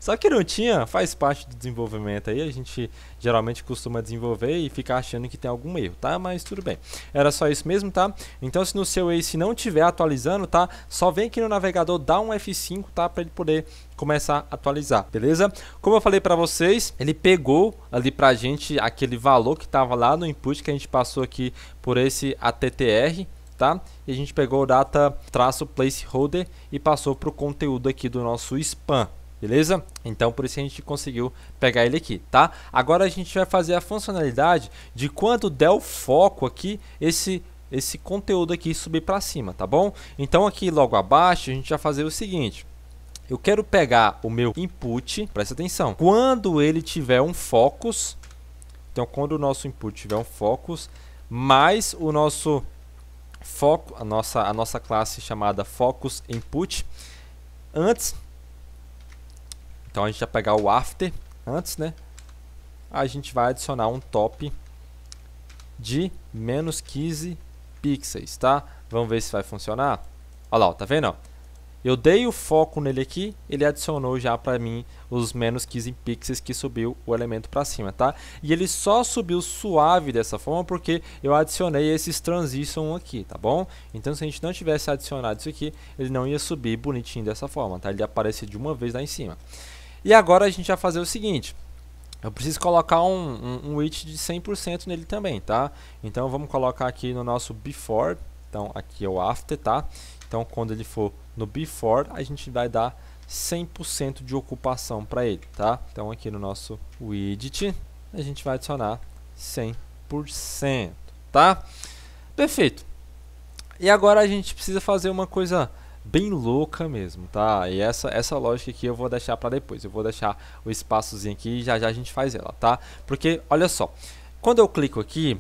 só que não tinha, faz parte do desenvolvimento aí, a gente geralmente costuma desenvolver e fica achando que tem algum erro, tá? Mas tudo bem, era só isso mesmo, tá? Então se no seu Ace não estiver atualizando, tá? Só vem aqui no navegador, dá um F5, tá? Para ele poder começar a atualizar, beleza? Como eu falei para vocês, ele pegou ali pra gente aquele valor que estava lá no input que a gente passou aqui por esse ATTR, tá? E a gente pegou o data-placeholder e passou para o conteúdo aqui do nosso spam, beleza? Então por isso a gente conseguiu pegar ele aqui, tá? Agora a gente vai fazer a funcionalidade de quando der o foco aqui, esse esse conteúdo aqui subir para cima, tá bom? Então aqui logo abaixo a gente vai fazer o seguinte. Eu quero pegar o meu input, presta atenção, quando ele tiver um focus, então quando o nosso input tiver um focus, mais o nosso foco, a nossa classe chamada focus input, antes, então a gente vai pegar o after, antes, né? A gente vai adicionar um top de menos 15 pixels, tá? Vamos ver se vai funcionar. Olha lá, ó, tá vendo? Ó? Eu dei o foco nele aqui, ele adicionou já para mim os menos 15 pixels que subiu o elemento para cima, tá? E ele só subiu suave dessa forma porque eu adicionei esses transition aqui, tá bom? Então se a gente não tivesse adicionado isso aqui, ele não ia subir bonitinho dessa forma, tá? Ele ia aparecer de uma vez lá em cima. E agora a gente vai fazer o seguinte. Eu preciso colocar um width de 100% nele também, tá? Então vamos colocar aqui no nosso before, então aqui é o after, tá? Então quando ele for no before, a gente vai dar 100% de ocupação para ele, tá? Então aqui no nosso widget, a gente vai adicionar 100%, tá? Perfeito. E agora a gente precisa fazer uma coisa bem louca mesmo, tá? E essa lógica aqui eu vou deixar para depois. Eu vou deixar o espaçozinho aqui e já a gente faz ela, tá? Porque, olha só, quando eu clico aqui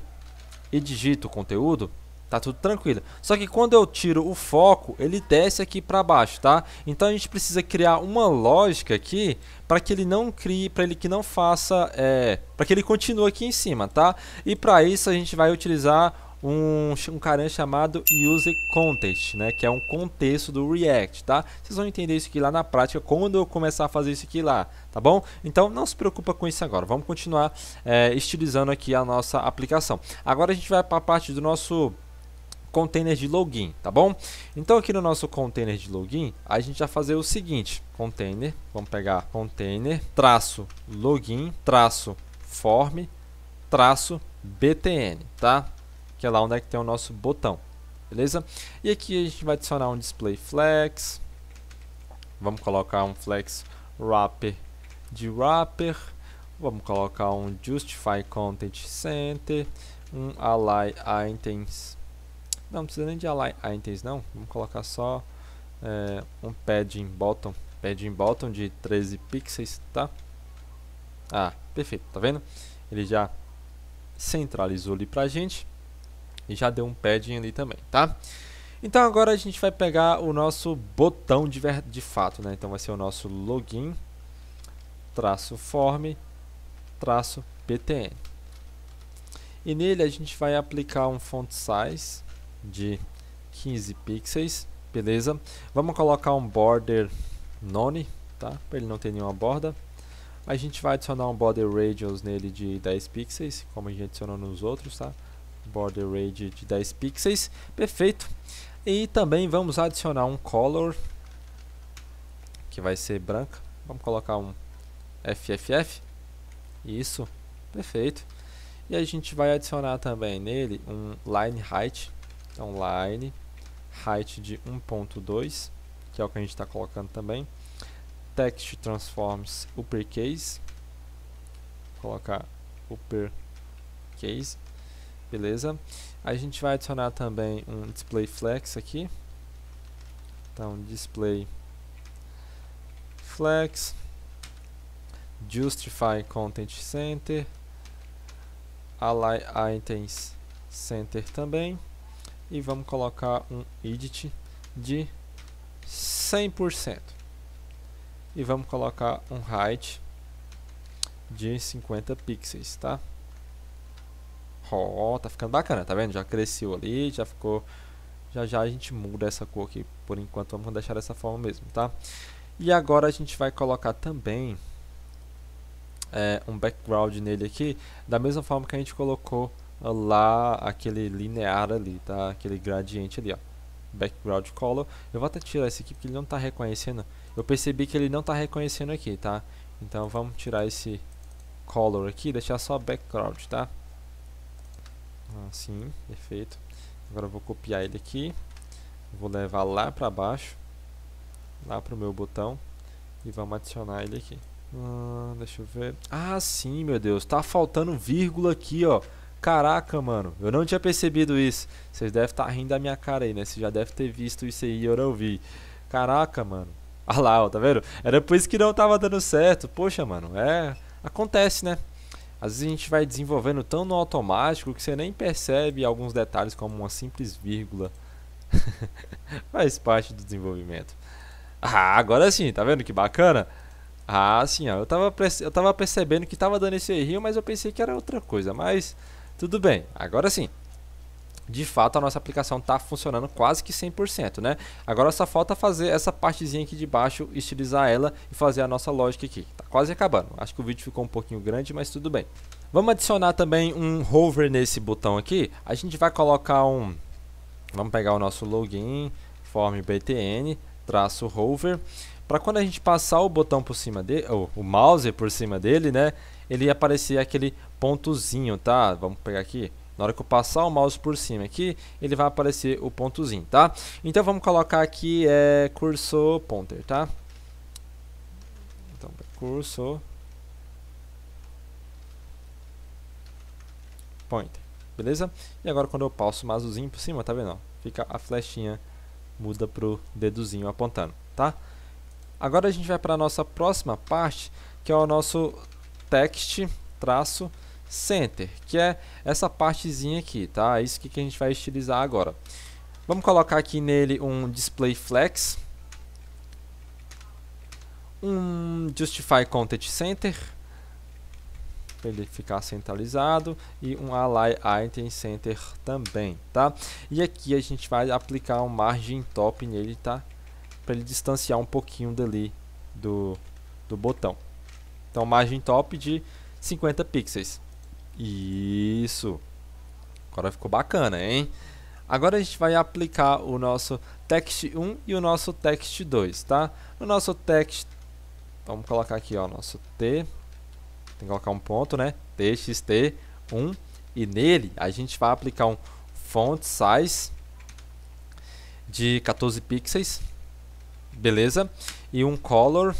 e digito o conteúdo, tá tudo tranquilo. Só que quando eu tiro o foco, ele desce aqui para baixo, tá? Então a gente precisa criar uma lógica aqui para que ele não crie, para ele que não faça, para que ele continue aqui em cima, tá? E para isso a gente vai utilizar um carinha chamado useContext, né, que é um contexto do React, tá? Vocês vão entender isso aqui lá na prática quando eu começar a fazer isso aqui lá, tá bom? Então não se preocupa com isso agora, vamos continuar estilizando aqui a nossa aplicação. Agora a gente vai para a parte do nosso container de login, tá bom? Então aqui no nosso container de login, a gente vai fazer o seguinte, container, vamos pegar container, traço login, traço form, traço btn, tá? Que é lá onde é que tem o nosso botão, beleza? E aqui a gente vai adicionar um display flex, vamos colocar um flex wrapper de wrapper, vamos colocar um justify content center, um align items, não precisa nem de align items não, vamos colocar só um padding bottom de 13 pixels, tá? Ah, perfeito, tá vendo? Ele já centralizou ali pra gente. E já deu um padding ali também, tá? Então agora a gente vai pegar o nosso botão de fato, né? Então vai ser o nosso login, traço form, traço btn. E nele a gente vai aplicar um font size de 15 pixels, beleza? Vamos colocar um border none, tá? Para ele não ter nenhuma borda. A gente vai adicionar um border radius nele de 10 pixels, como a gente adicionou nos outros, tá? Border radius de 10 pixels, perfeito. E também vamos adicionar um color que vai ser branca. Vamos colocar um FFF, isso, perfeito. E a gente vai adicionar também nele um line height, então line height de 1.2, que é o que a gente está colocando também. Text transforms uppercase, vou colocar uppercase. Beleza? A gente vai adicionar também um display flex aqui. Então, display flex, justify content center, align items center também. E vamos colocar um edit de 100%. E vamos colocar um height de 50 pixels, tá? Ó, tá ficando bacana, tá vendo? Já cresceu ali, já ficou... Já a gente muda essa cor aqui, por enquanto vamos deixar dessa forma mesmo, tá? E agora a gente vai colocar também um background nele aqui, da mesma forma que a gente colocou lá aquele linear ali, tá? Aquele gradiente ali, ó. Background color. Eu vou até tirar esse aqui porque ele não tá reconhecendo. Eu percebi que ele não tá reconhecendo aqui, tá? Então vamos tirar esse color aqui e deixar só background, tá? Assim, perfeito. Agora eu vou copiar ele aqui, vou levar lá para baixo, lá para o meu botão, e vamos adicionar ele aqui. Deixa eu ver. Ah, sim, meu Deus, tá faltando vírgula aqui, ó. Caraca, mano, eu não tinha percebido isso. Vocês devem estar rindo da minha cara aí, né? Vocês já devem ter visto isso aí e eu não vi. Caraca, mano. Ah lá, ó, tá vendo? Era por isso que não tava dando certo. Poxa, mano, acontece, né? Às vezes a gente vai desenvolvendo tão no automático que você nem percebe alguns detalhes como uma simples vírgula. Faz parte do desenvolvimento. Ah, agora sim, tá vendo que bacana? Ah, sim, ó, eu tava percebendo que tava dando esse errinho, mas eu pensei que era outra coisa, mas tudo bem, agora sim. De fato, a nossa aplicação está funcionando quase que 100%, né? Agora só falta fazer essa partezinha aqui de baixo, estilizar ela e fazer a nossa lógica aqui. Tá quase acabando. Acho que o vídeo ficou um pouquinho grande, mas tudo bem. Vamos adicionar também um hover nesse botão aqui. A gente vai colocar vamos pegar o nosso login, form btn, traço hover, para quando a gente passar o botão por cima dele, ou o mouse por cima dele, né? Ele aparecer aquele pontozinho, tá? Vamos pegar aqui. Na hora que eu passar o mouse por cima aqui, ele vai aparecer o pontozinho, tá? Então vamos colocar aqui cursor pointer, tá? Então, cursor pointer, beleza? E agora quando eu passo o mousezinho por cima, tá vendo? Ó, fica a flechinha, muda pro dedozinho apontando, tá? Agora a gente vai para a nossa próxima parte, que é o nosso text traço center, que é essa partezinha aqui, tá? É isso que a gente vai estilizar agora. Vamos colocar aqui nele um display flex, um justify content center, para ele ficar centralizado, e um align item center também, tá? E aqui a gente vai aplicar um margin top nele, tá? Para ele distanciar um pouquinho dali do botão. Então margin top de 50 pixels. Isso. Agora ficou bacana, hein? Agora a gente vai aplicar o nosso text 1 e o nosso text 2, tá? No nosso text, vamos colocar aqui, ó, nosso T. Tem que colocar um ponto, né? txt1, e nele a gente vai aplicar um font size de 14 pixels. Beleza? E um color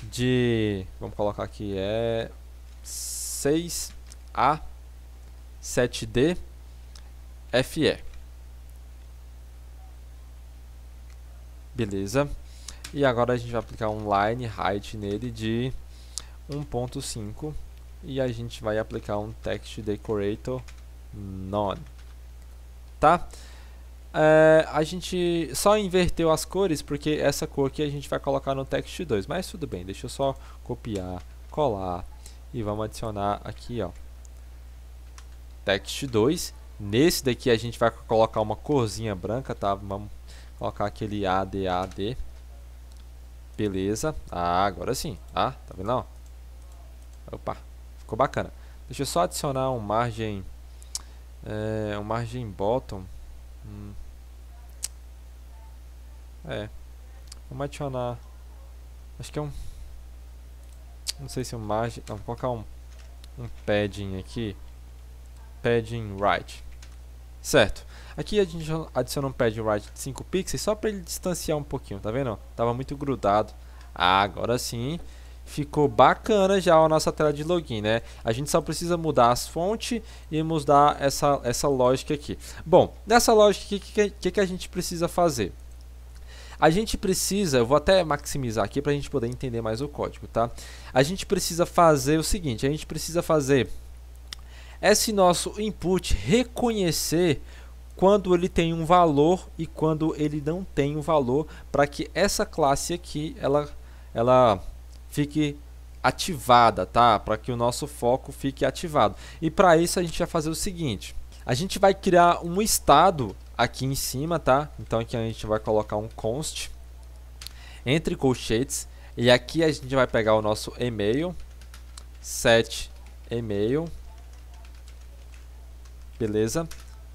de, vamos colocar aqui, 6A 7D FE. Beleza? E agora a gente vai aplicar um line height nele de 1.5 e a gente vai aplicar um text decorator none. Tá? A gente só inverteu as cores porque essa cor aqui a gente vai colocar no text 2, mas tudo bem, deixa eu só copiar, colar e vamos adicionar aqui, ó, text 2. Nesse daqui a gente vai colocar uma corzinha branca, tá? Vamos colocar aquele AD. Beleza. Ah, agora sim. Ah, tá vendo não? Opa, ficou bacana. Deixa eu só adicionar um margem bottom. Vamos adicionar, acho que é não sei se é um margem, não, vou colocar um padding aqui, padding right, certo? Aqui a gente adiciona um padding right de 5 pixels só para ele distanciar um pouquinho, tá vendo? Tava muito grudado. Ah, agora sim, ficou bacana já a nossa tela de login, né? A gente só precisa mudar as fontes e mudar essa lógica aqui. Bom, nessa lógica aqui, que a gente precisa fazer? A gente precisa, eu vou até maximizar aqui para a gente poder entender mais o código, tá? A gente precisa fazer o seguinte, a gente precisa fazer esse nosso input reconhecer quando ele tem um valor e quando ele não tem um valor, para que essa classe aqui, ela fique ativada, tá? Para que o nosso foco fique ativado. E para isso a gente vai fazer o seguinte, a gente vai criar um estado aqui em cima, tá? Então aqui a gente vai colocar um const entre colchetes e aqui a gente vai pegar o nosso email, set email, beleza?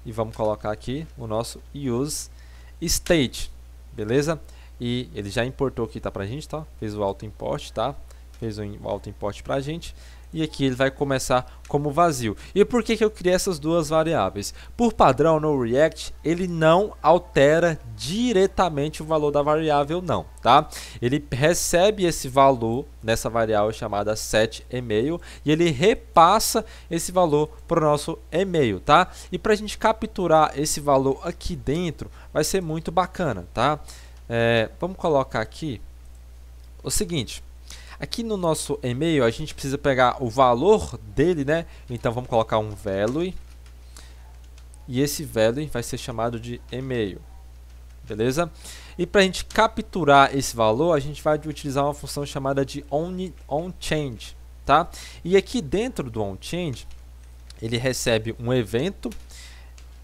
E vamos colocar aqui o nosso use state, beleza? E ele já importou aqui, tá, pra gente, tá? Fez o auto import, tá? fez um auto import para a gente. E aqui ele vai começar como vazio. E por que eu criei essas duas variáveis? Por padrão, no React, ele não altera diretamente o valor da variável, não, tá? Ele recebe esse valor nessa variável chamada setEmail e ele repassa esse valor para o nosso e-mail, tá? E para a gente capturar esse valor aqui dentro, vai ser muito bacana, tá? Vamos colocar aqui o seguinte. Aqui no nosso e-mail, a gente precisa pegar o valor dele, né? Então, vamos colocar um value. E esse value vai ser chamado de e-mail. Beleza? E para a gente capturar esse valor, a gente vai utilizar uma função chamada de onChange, tá? E aqui dentro do onChange, ele recebe um evento.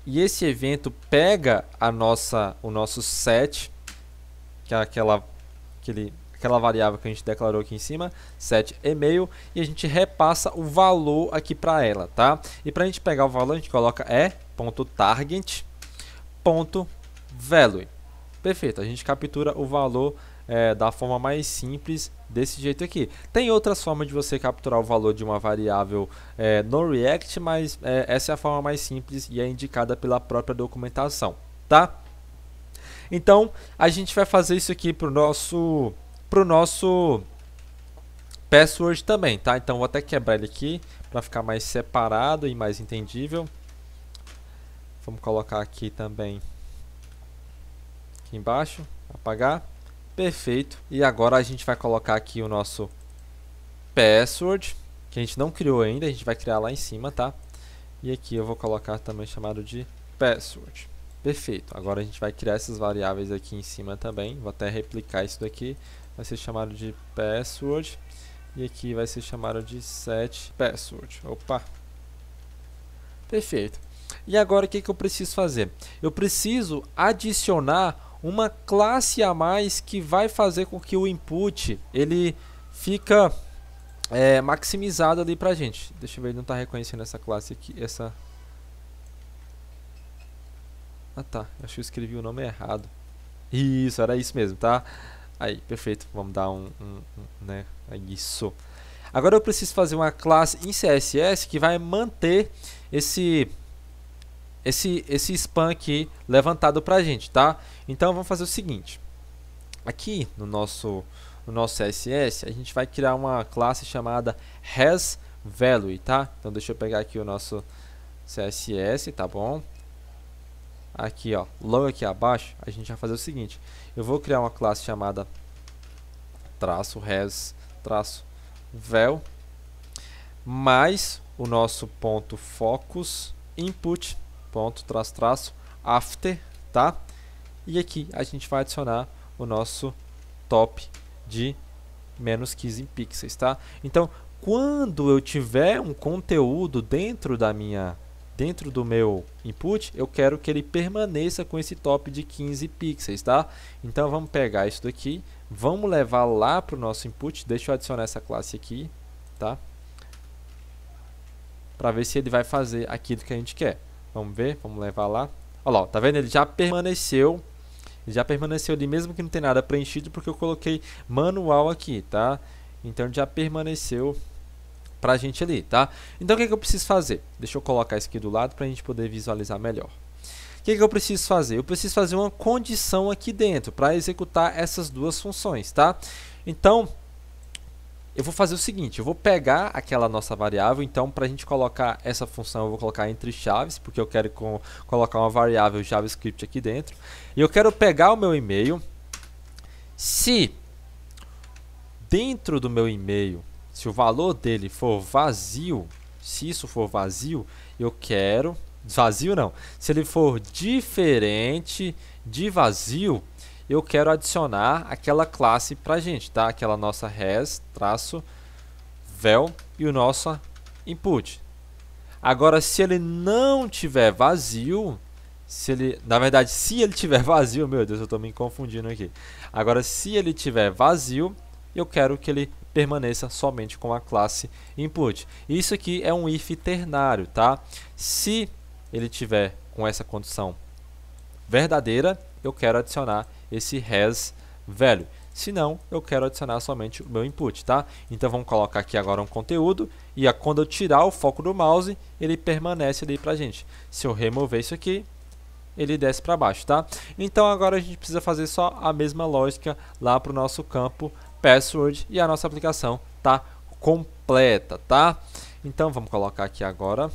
E esse evento pega o nosso set, que é aquela variável que a gente declarou aqui em cima, setEmail, e a gente repassa o valor aqui para ela, tá? E para a gente pegar o valor, a gente coloca e.target.value. Perfeito, a gente captura o valor da forma mais simples desse jeito aqui. Tem outras formas de você capturar o valor de uma variável no React, mas essa é a forma mais simples e é indicada pela própria documentação, tá? Então, a gente vai fazer isso aqui para o nosso password também, tá? Então, vou até quebrar ele aqui para ficar mais separado e mais entendível. Vamos colocar aqui também, aqui embaixo, apagar. Perfeito. E agora a gente vai colocar aqui o nosso password, que a gente não criou ainda, a gente vai criar lá em cima, tá? E aqui eu vou colocar também chamado de password. Perfeito. Agora a gente vai criar essas variáveis aqui em cima também. Vou até replicar isso daqui. Vai ser chamado de password. E aqui vai ser chamado de setPassword. Opa! Perfeito. E agora o que eu preciso fazer? Eu preciso adicionar uma classe a mais que vai fazer com que o input ele fica maximizado ali pra gente. Deixa eu ver, ele não está reconhecendo essa classe aqui. Ah tá, acho que eu escrevi o nome errado. Isso, era isso mesmo, tá? Aí, perfeito, vamos dar né? Isso. Agora eu preciso fazer uma classe em CSS que vai manter esse span aqui levantado pra gente, tá? Então vamos fazer o seguinte. Aqui no nosso CSS, a gente vai criar uma classe chamada hasValue, tá? Então deixa eu pegar aqui o nosso CSS, tá bom? Aqui, ó, logo aqui abaixo, a gente vai fazer o seguinte. Eu vou criar uma classe chamada _has_val mais o nosso ponto focus input ponto _after, tá? E aqui a gente vai adicionar o nosso top de menos 15 pixels, tá? Então, quando eu tiver um conteúdo dentro do meu input, eu quero que ele permaneça com esse top de 15 pixels, tá? Então vamos pegar isso daqui, vamos levar lá para o nosso input. Deixa eu adicionar essa classe aqui, tá? Para ver se ele vai fazer aquilo que a gente quer. Vamos ver, vamos levar lá. Olha lá, tá vendo? Ele já permaneceu ali, mesmo que não tenha nada preenchido, porque eu coloquei manual aqui, tá? Então ele já permaneceu pra gente ali, tá? Então o que eu preciso fazer? Deixa eu colocar isso aqui do lado pra gente poder visualizar melhor. O que eu preciso fazer? Eu preciso fazer uma condição aqui dentro para executar essas duas funções, tá? Então, eu vou fazer o seguinte, eu vou pegar aquela nossa variável. Então, para a gente colocar essa função, eu vou colocar entre chaves, porque eu quero colocar uma variável JavaScript aqui dentro. E eu quero pegar o meu e-mail. Se dentro do meu e-mail, se o valor dele for vazio, se isso for vazio, eu quero... Vazio não. Se ele for diferente de vazio, eu quero adicionar aquela classe pra gente, tá? Aquela nossa has-val e o nosso input. Agora, se ele não tiver vazio, se ele tiver vazio, meu Deus, eu estou me confundindo aqui. Agora, se ele tiver vazio, eu quero que ele permaneça somente com a classe input. Isso aqui é um if ternário, tá? Se ele tiver com essa condição verdadeira, eu quero adicionar esse hasValue. Se não, eu quero adicionar somente o meu input, tá? Então vamos colocar aqui agora um conteúdo e quando eu tirar o foco do mouse, ele permanece ali pra gente. Se eu remover isso aqui, ele desce para baixo, tá? Então agora a gente precisa fazer só a mesma lógica lá para o nosso campo password e a nossa aplicação tá completa, tá? Então vamos colocar aqui agora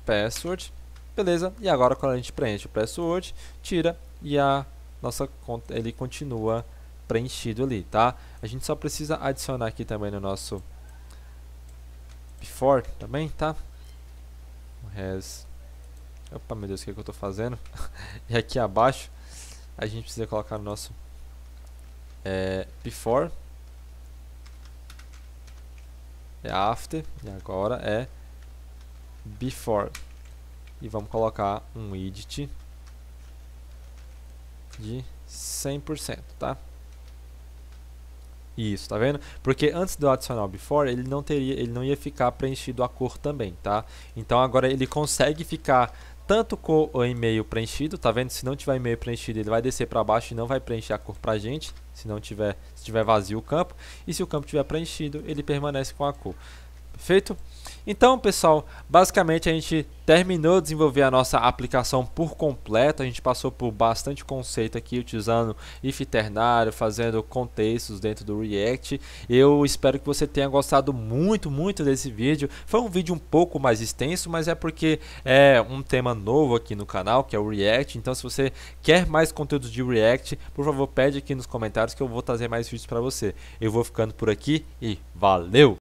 password, beleza? E agora quando a gente preenche o password, tira e a nossa conta ele continua preenchido ali, tá? A gente só precisa adicionar aqui também no nosso before também, tá? Opa, meu Deus, o que eu estou fazendo? E aqui abaixo a gente precisa colocar o nosso before, after, e agora é before. E vamos colocar um widget de 100%, tá? Isso, tá vendo? Porque antes do adicionar o before, ele não ia ficar preenchido a cor também, tá? Então agora ele consegue ficar tanto com o e-mail preenchido, tá vendo? Se não tiver e-mail preenchido, ele vai descer para baixo e não vai preencher a cor pra gente, se tiver vazio o campo, e se o campo tiver preenchido, ele permanece com a cor. Perfeito? Então, pessoal, basicamente a gente terminou de desenvolver a nossa aplicação por completo. A gente passou por bastante conceito aqui, utilizando if ternário, fazendo contextos dentro do React. Eu espero que você tenha gostado muito desse vídeo. Foi um vídeo um pouco mais extenso, mas é porque é um tema novo aqui no canal, que é o React. Então, se você quer mais conteúdos de React, por favor, pede aqui nos comentários que eu vou trazer mais vídeos para você. Eu vou ficando por aqui e valeu!